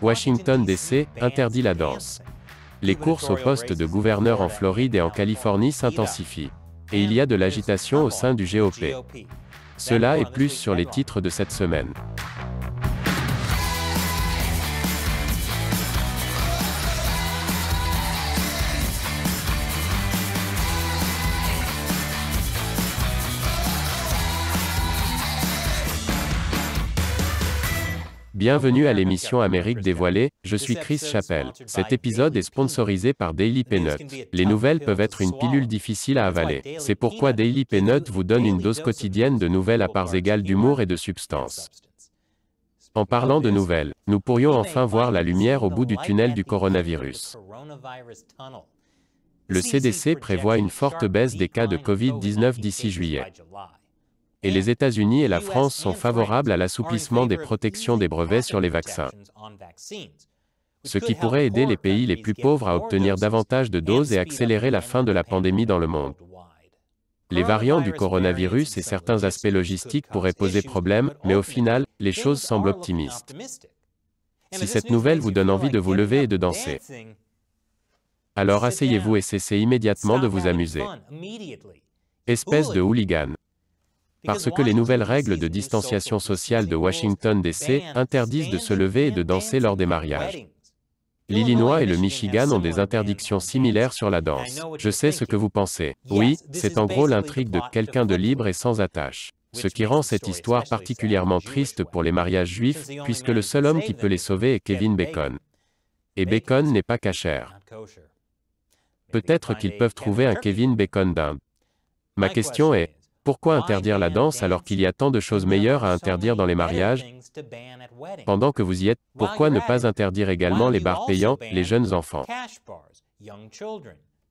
Washington DC interdit la danse. Les courses au poste de gouverneur en Floride et en Californie s'intensifient. Et il y a de l'agitation au sein du GOP. Cela et plus sur les titres de cette semaine. Bienvenue à l'émission Amérique dévoilée, je suis Chris Chappell. Cet épisode est sponsorisé par Daily Peanut. Les nouvelles peuvent être une pilule difficile à avaler. C'est pourquoi Daily Peanut vous donne une dose quotidienne de nouvelles à parts égales d'humour et de substance. En parlant de nouvelles, nous pourrions enfin voir la lumière au bout du tunnel du coronavirus. Le CDC prévoit une forte baisse des cas de Covid-19 d'ici juillet. Et les États-Unis et la France sont favorables à l'assouplissement des protections des brevets sur les vaccins, ce qui pourrait aider les pays les plus pauvres à obtenir davantage de doses et accélérer la fin de la pandémie dans le monde. Les variants du coronavirus et certains aspects logistiques pourraient poser problème, mais au final, les choses semblent optimistes. Si cette nouvelle vous donne envie de vous lever et de danser, alors asseyez-vous et cessez immédiatement de vous amuser. Espèce de hooligan. Parce que les nouvelles règles de distanciation sociale de Washington DC interdisent de se lever et de danser lors des mariages. L'Illinois et le Michigan ont des interdictions similaires sur la danse. Je sais ce que vous pensez. Oui, c'est en gros l'intrigue de quelqu'un de libre et sans attache. Ce qui rend cette histoire particulièrement triste pour les mariages juifs, puisque le seul homme qui peut les sauver est Kevin Bacon. Et Bacon n'est pas cachère. Peut-être qu'ils peuvent trouver un Kevin Bacon d'Inde. Ma question est, pourquoi interdire la danse alors qu'il y a tant de choses meilleures à interdire dans les mariages? Pendant que vous y êtes, pourquoi ne pas interdire également les bars payants, les jeunes enfants?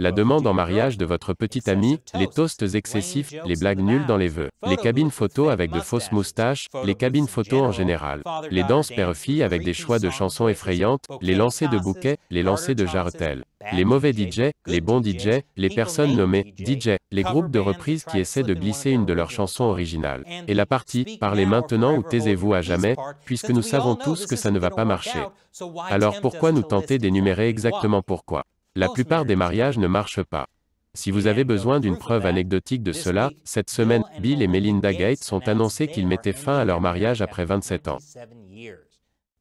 La demande en mariage de votre petit ami, les toasts excessifs, les blagues nulles dans les vœux, les cabines photos avec de fausses moustaches, les cabines photos en général, les danses père-fille avec des choix de chansons effrayantes, les lancers de bouquets, les lancers de jarretelles, les mauvais DJ, les bons DJ, les personnes nommées DJ, les groupes de reprises qui essaient de glisser une de leurs chansons originales. Et la partie, parlez maintenant ou taisez-vous à jamais, puisque nous savons tous que ça ne va pas marcher. Alors pourquoi nous tenter d'énumérer exactement pourquoi? La plupart des mariages ne marchent pas. Si vous avez besoin d'une preuve anecdotique de cela, cette semaine, Bill et Melinda Gates ont annoncé qu'ils mettaient fin à leur mariage après 27 ans.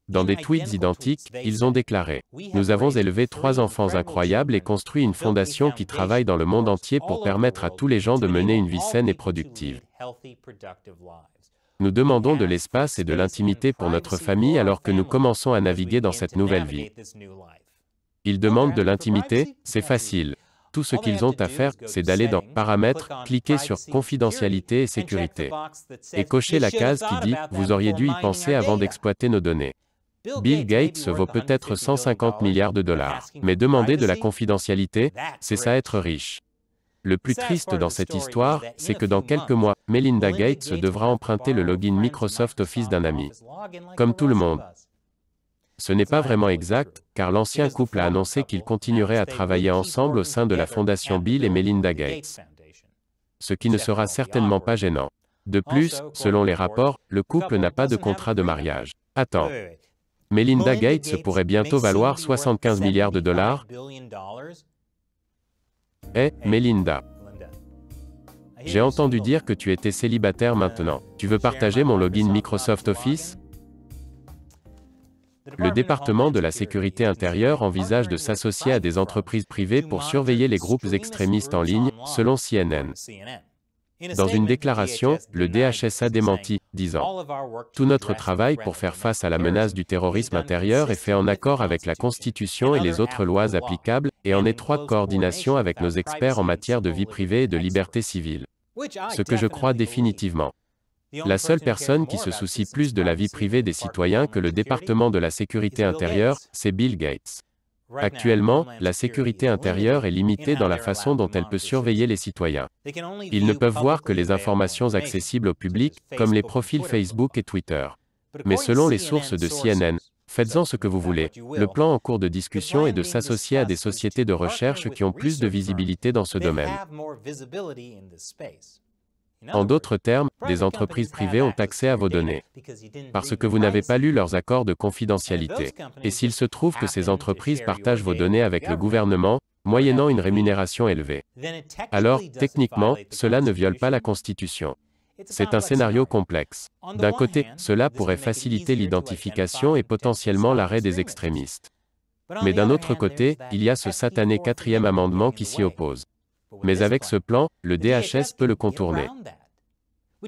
Dans des tweets identiques, ils ont déclaré « Nous avons élevé 3 enfants incroyables et construit une fondation qui travaille dans le monde entier pour permettre à tous les gens de mener une vie saine et productive. Nous demandons de l'espace et de l'intimité pour notre famille alors que nous commençons à naviguer dans cette nouvelle vie. » Ils demandent de l'intimité, c'est facile. Tout ce qu'ils ont à faire, c'est d'aller dans « Paramètres », cliquer sur « Confidentialité et sécurité » et cocher la case qui dit « Vous auriez dû y penser avant d'exploiter nos données ». Bill Gates vaut peut-être 150 milliards de dollars. Mais demander de la confidentialité, c'est ça être riche. Le plus triste dans cette histoire, c'est que dans quelques mois, Melinda Gates devra emprunter le login Microsoft Office d'un ami. Comme tout le monde. Ce n'est pas vraiment exact, car l'ancien couple a annoncé qu'ils continueraient à travailler ensemble au sein de la fondation Bill et Melinda Gates. Ce qui ne sera certainement pas gênant. De plus, selon les rapports, le couple n'a pas de contrat de mariage. Attends. Melinda Gates pourrait bientôt valoir 75 milliards de dollars? Melinda. J'ai entendu dire que tu étais célibataire maintenant. Tu veux partager mon login Microsoft Office? Le département de la sécurité intérieure envisage de s'associer à des entreprises privées pour surveiller les groupes extrémistes en ligne, selon CNN. Dans une déclaration, le DHS a démenti, disant « Tout notre travail pour faire face à la menace du terrorisme intérieur est fait en accord avec la Constitution et les autres lois applicables, et en étroite coordination avec nos experts en matière de vie privée et de liberté civile. » Ce que je crois définitivement. La seule personne qui se soucie plus de la vie privée des citoyens que le département de la sécurité intérieure, c'est Bill Gates. Actuellement, la sécurité intérieure est limitée dans la façon dont elle peut surveiller les citoyens. Ils ne peuvent voir que les informations accessibles au public, comme les profils Facebook et Twitter. Mais selon les sources de CNN, faites-en ce que vous voulez. Le plan en cours de discussion est de s'associer à des sociétés de recherche qui ont plus de visibilité dans ce domaine. En d'autres termes, des entreprises privées ont accès à vos données parce que vous n'avez pas lu leurs accords de confidentialité. Et s'il se trouve que ces entreprises partagent vos données avec le gouvernement, moyennant une rémunération élevée, alors, techniquement, cela ne viole pas la Constitution. C'est un scénario complexe. D'un côté, cela pourrait faciliter l'identification et potentiellement l'arrêt des extrémistes. Mais d'un autre côté, il y a ce satané quatrième amendement qui s'y oppose. Mais avec ce plan, le DHS peut le contourner.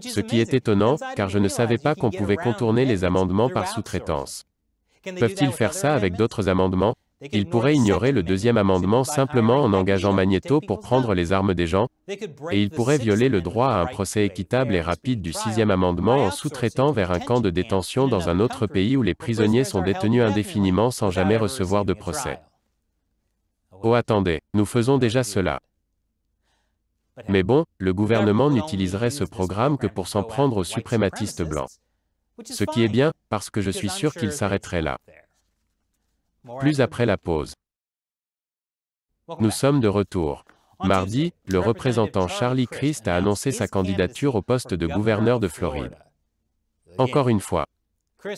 Ce qui est étonnant, car je ne savais pas qu'on pouvait contourner les amendements par sous-traitance. Peuvent-ils faire ça avec d'autres amendements? Ils pourraient ignorer le deuxième amendement simplement en engageant Magneto pour prendre les armes des gens, et ils pourraient violer le droit à un procès équitable et rapide du sixième amendement en sous-traitant vers un camp de détention dans un autre pays où les prisonniers sont détenus indéfiniment sans jamais recevoir de procès. Oh attendez, nous faisons déjà cela. Mais bon, le gouvernement n'utiliserait ce programme que pour s'en prendre aux suprématistes blancs. Ce qui est bien, parce que je suis sûr qu'il s'arrêterait là. Plus après la pause. Nous sommes de retour. Mardi, le représentant Charlie Crist a annoncé sa candidature au poste de gouverneur de Floride. Encore une fois,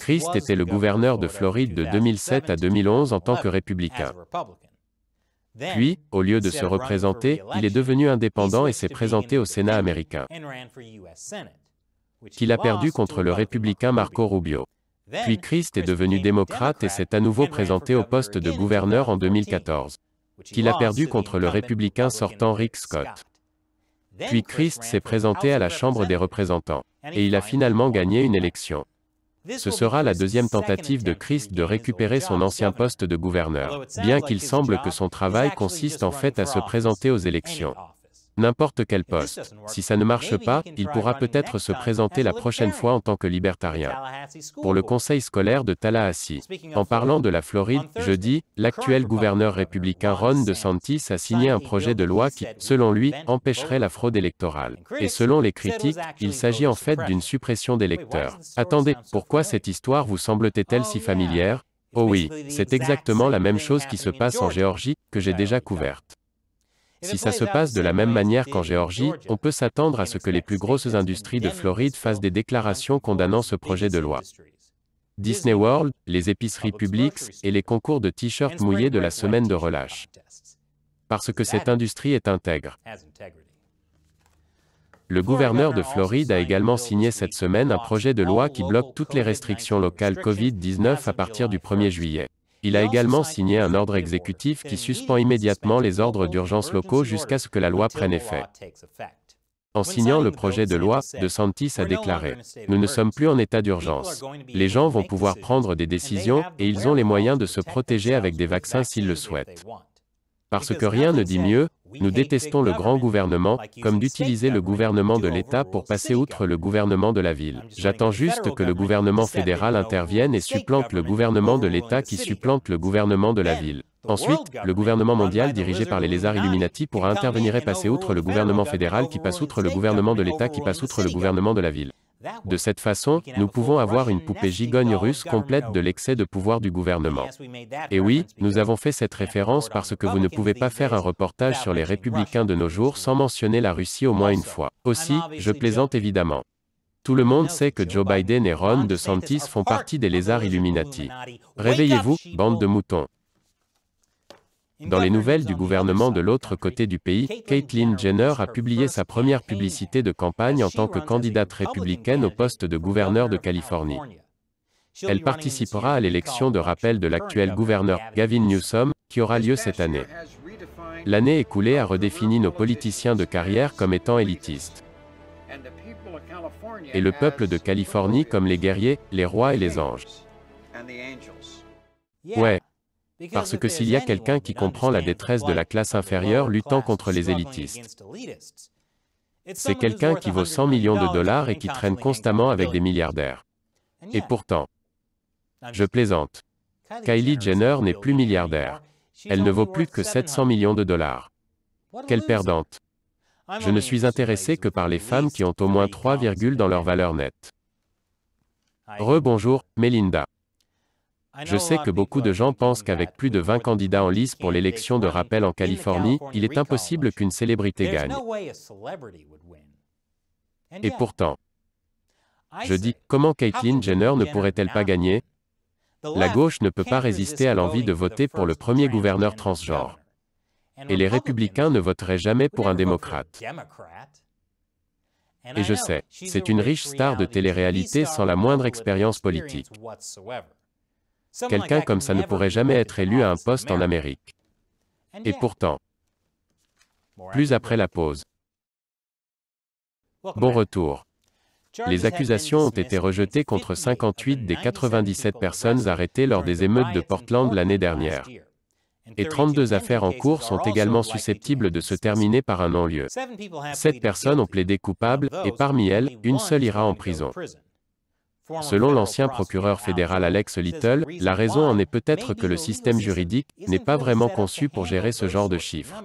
Crist était le gouverneur de Floride de 2007 à 2011 en tant que républicain. Puis, au lieu de se représenter, il est devenu indépendant et s'est présenté au Sénat américain, qu'il a perdu contre le républicain Marco Rubio. Puis Crist est devenu démocrate et s'est à nouveau présenté au poste de gouverneur en 2014, qu'il a perdu contre le républicain sortant Rick Scott. Puis Crist s'est présenté à la Chambre des représentants, et il a finalement gagné une élection. Ce sera la deuxième tentative de Crist de récupérer son ancien poste de gouverneur, bien qu'il semble que son travail consiste en fait à se présenter aux élections. N'importe quel poste. Si ça ne marche pas, il pourra peut-être se présenter la prochaine fois en tant que libertarien. Pour le conseil scolaire de Tallahassee. En parlant de la Floride, jeudi, l'actuel gouverneur républicain Ron DeSantis a signé un projet de loi qui, selon lui, empêcherait la fraude électorale. Et selon les critiques, il s'agit en fait d'une suppression d'électeurs. Attendez, pourquoi cette histoire vous semble-t-elle si familière? Oh oui, c'est exactement la même chose qui se passe en Géorgie, que j'ai déjà couverte. Si ça se passe de la même manière qu'en Géorgie, on peut s'attendre à ce que les plus grosses industries de Floride fassent des déclarations condamnant ce projet de loi. Disney World, les épiceries Publix, et les concours de t-shirts mouillés de la semaine de relâche. Parce que cette industrie est intègre. Le gouverneur de Floride a également signé cette semaine un projet de loi qui bloque toutes les restrictions locales Covid-19 à partir du 1er juillet. Il a également signé un ordre exécutif qui suspend immédiatement les ordres d'urgence locaux jusqu'à ce que la loi prenne effet. En signant le projet de loi, DeSantis a déclaré « Nous ne sommes plus en état d'urgence. Les gens vont pouvoir prendre des décisions, et ils ont les moyens de se protéger avec des vaccins s'ils le souhaitent. Parce que rien ne dit mieux, nous détestons le grand gouvernement, comme d'utiliser le gouvernement de l'État pour passer outre le gouvernement de la ville. J'attends juste que le gouvernement fédéral intervienne et supplante le gouvernement de l'État qui supplante le gouvernement de la ville. Ensuite, le gouvernement mondial dirigé par les lézards Illuminati pourra intervenir et passer outre le gouvernement fédéral qui passe outre le gouvernement de l'État qui passe outre le gouvernement de la ville. De cette façon, nous pouvons avoir une poupée gigogne russe complète de l'excès de pouvoir du gouvernement. Et oui, nous avons fait cette référence parce que vous ne pouvez pas faire un reportage sur les républicains de nos jours sans mentionner la Russie au moins une fois. Aussi, je plaisante évidemment. Tout le monde sait que Joe Biden et Ron DeSantis font partie des lézards Illuminati. Réveillez-vous, bande de moutons. Dans les nouvelles du gouvernement de l'autre côté du pays, Caitlyn Jenner a publié sa première publicité de campagne en tant que candidate républicaine au poste de gouverneur de Californie. Elle participera à l'élection de rappel de l'actuel gouverneur, Gavin Newsom, qui aura lieu cette année. L'année écoulée a redéfini nos politiciens de carrière comme étant élitistes. Et le peuple de Californie comme les guerriers, les rois et les anges. Ouais. Parce que s'il y a quelqu'un qui comprend la détresse de la classe inférieure luttant contre les élitistes, c'est quelqu'un qui vaut 100 millions de dollars et qui traîne constamment avec des milliardaires. Et pourtant, je plaisante. Kylie Jenner n'est plus milliardaire. Elle ne vaut plus que 700 millions de dollars. Quelle perdante. Je ne suis intéressé que par les femmes qui ont au moins 3 virgules dans leur valeur nette. Rebonjour, Melinda. Je sais que beaucoup de gens pensent qu'avec plus de 20 candidats en lice pour l'élection de rappel en Californie, il est impossible qu'une célébrité gagne. Et pourtant, je dis, comment Caitlyn Jenner ne pourrait-elle pas gagner? La gauche ne peut pas résister à l'envie de voter pour le premier gouverneur transgenre. Et les républicains ne voteraient jamais pour un démocrate. Et je sais, c'est une riche star de télé-réalité sans la moindre expérience politique. Quelqu'un comme ça ne pourrait jamais être élu à un poste en Amérique. Et pourtant, plus après la pause. Bon retour. Les accusations ont été rejetées contre 58 des 97 personnes arrêtées lors des émeutes de Portland l'année dernière. Et 32 affaires en cours sont également susceptibles de se terminer par un non-lieu. 7 personnes ont plaidé coupables, et parmi elles, une seule ira en prison. Selon l'ancien procureur fédéral Alex Little, la raison en est peut-être que le système juridique n'est pas vraiment conçu pour gérer ce genre de chiffres.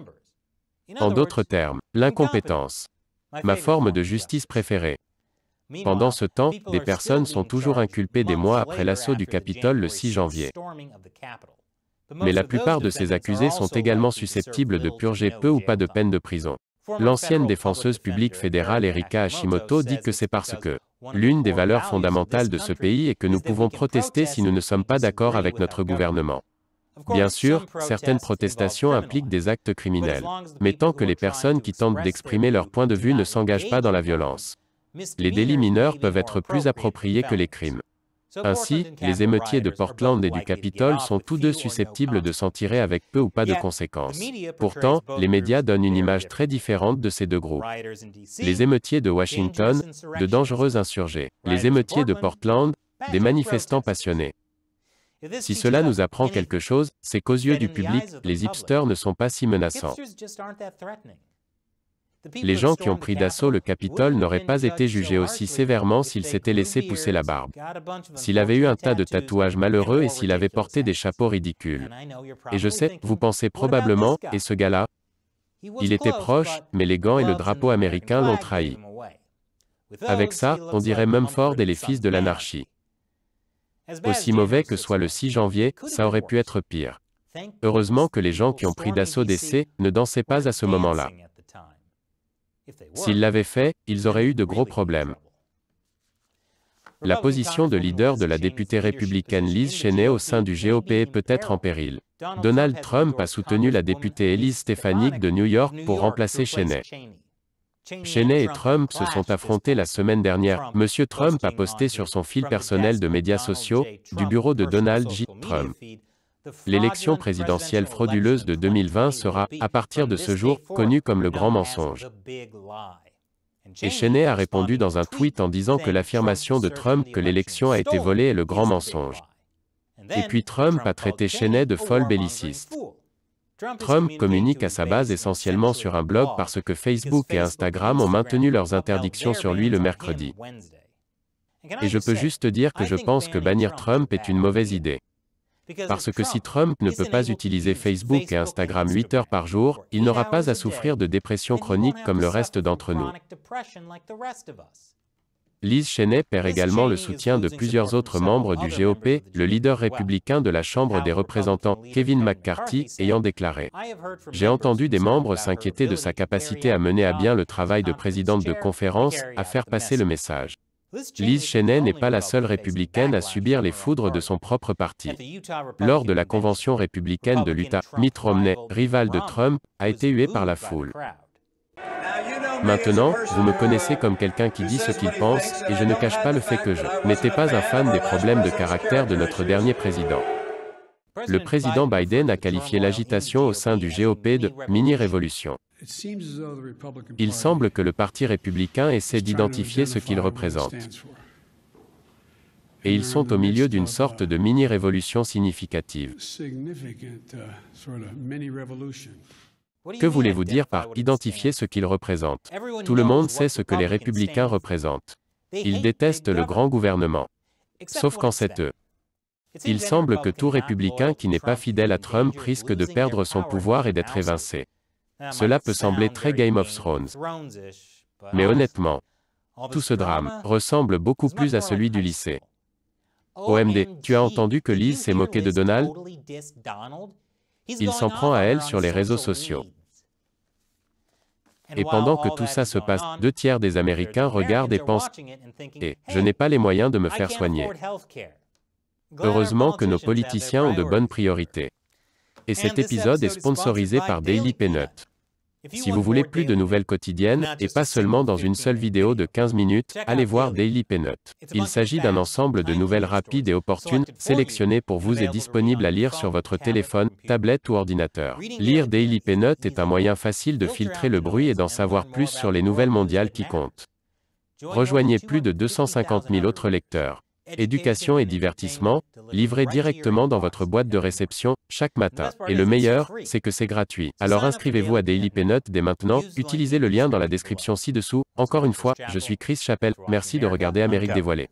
En d'autres termes, l'incompétence. Ma forme de justice préférée. Pendant ce temps, des personnes sont toujours inculpées des mois après l'assaut du Capitole le 6 janvier. Mais la plupart de ces accusés sont également susceptibles de purger peu ou pas de peine de prison. L'ancienne défenseuse publique fédérale Erika Hashimoto dit que c'est parce que l'une des valeurs fondamentales de ce pays est que nous pouvons protester si nous ne sommes pas d'accord avec notre gouvernement. Bien sûr, certaines protestations impliquent des actes criminels. Mais tant que les personnes qui tentent d'exprimer leur point de vue ne s'engagent pas dans la violence, les délits mineurs peuvent être plus appropriés que les crimes. Ainsi, les émeutiers de Portland et du Capitole sont tous deux susceptibles de s'en tirer avec peu ou pas de conséquences. Pourtant, les médias donnent une image très différente de ces deux groupes. Les émeutiers de Washington, de dangereux insurgés. Les émeutiers de Portland, des manifestants passionnés. Si cela nous apprend quelque chose, c'est qu'aux yeux du public, les hipsters ne sont pas si menaçants. Les gens qui ont pris d'assaut le Capitole n'auraient pas été jugés aussi sévèrement s'ils s'étaient laissé pousser la barbe, s'il avait eu un tas de tatouages malheureux et s'il avait porté des chapeaux ridicules. Et je sais, vous pensez probablement, et ce gars-là? Il était proche, mais les gants et le drapeau américain l'ont trahi. Avec ça, on dirait Mumford et les fils de l'anarchie. Aussi mauvais que soit le 6 janvier, ça aurait pu être pire. Heureusement que les gens qui ont pris d'assaut DC ne dansaient pas à ce moment-là. S'ils l'avaient fait, ils auraient eu de gros problèmes. La position de leader de la députée républicaine Liz Cheney au sein du GOP est peut-être en péril. Donald Trump a soutenu la députée Elise Stefanik de New York pour remplacer Cheney. Cheney et Trump se sont affrontés la semaine dernière. Monsieur Trump a posté sur son fil personnel de médias sociaux, du bureau de Donald J. Trump. L'élection présidentielle frauduleuse de 2020 sera, à partir de ce jour, connue comme le grand mensonge. Et Cheney a répondu dans un tweet en disant que l'affirmation de Trump que l'élection a été volée est le grand mensonge. Et puis Trump a traité Cheney de folle belliciste. Trump communique à sa base essentiellement sur un blog parce que Facebook et Instagram ont maintenu leurs interdictions sur lui le mercredi. Et je peux juste dire que je pense que bannir Trump est une mauvaise idée. Parce que si Trump ne peut pas utiliser Facebook et Instagram 8 heures par jour, il n'aura pas à souffrir de dépression chronique comme le reste d'entre nous. Liz Cheney perd également le soutien de plusieurs autres membres du GOP, le leader républicain de la Chambre des représentants, Kevin McCarthy, ayant déclaré « J'ai entendu des membres s'inquiéter de sa capacité à mener à bien le travail de présidente de conférence, à faire passer le message. » Liz Cheney n'est pas la seule républicaine à subir les foudres de son propre parti. Lors de la convention républicaine de l'Utah, Mitt Romney, rival de Trump, a été hué par la foule. Maintenant, vous me connaissez comme quelqu'un qui dit ce qu'il pense, et je ne cache pas le fait que je n'étais pas un fan des problèmes de caractère de notre dernier président. Le président Biden a qualifié l'agitation au sein du GOP de « mini-révolution ». Il semble que le Parti républicain essaie d'identifier ce qu'il représente. Et ils sont au milieu d'une sorte de mini-révolution significative. Que voulez-vous dire par « identifier ce qu'ils représentent » ? Tout le monde sait ce que les républicains représentent. Ils détestent le grand gouvernement. Sauf quand c'est eux. Il semble que tout républicain qui n'est pas fidèle à Trump risque de perdre son pouvoir et d'être évincé. Cela peut sembler très Game of Thrones. Mais honnêtement, tout ce drame ressemble beaucoup plus à celui du lycée. OMD, tu as entendu que Liz s'est moquée de Donald? Il s'en prend à elle sur les réseaux sociaux. Et pendant que tout ça se passe, 2/3 des Américains regardent et pensent « Et je n'ai pas les moyens de me faire soigner ». Heureusement que nos politiciens ont de bonnes priorités. Et cet épisode est sponsorisé par Daily Peanut. Si vous voulez plus de nouvelles quotidiennes, et pas seulement dans une seule vidéo de 15 minutes, allez voir Daily Peanut. Il s'agit d'un ensemble de nouvelles rapides et opportunes, sélectionnées pour vous et disponibles à lire sur votre téléphone, tablette ou ordinateur. Lire Daily Peanut est un moyen facile de filtrer le bruit et d'en savoir plus sur les nouvelles mondiales qui comptent. Rejoignez plus de 250 000 autres lecteurs. Éducation et divertissement, livrés directement dans votre boîte de réception, chaque matin. Et le meilleur, c'est que c'est gratuit. Alors inscrivez-vous à Daily Peanut dès maintenant, utilisez le lien dans la description ci-dessous. Encore une fois, je suis Chris Chappell, merci de regarder Amérique dévoilée.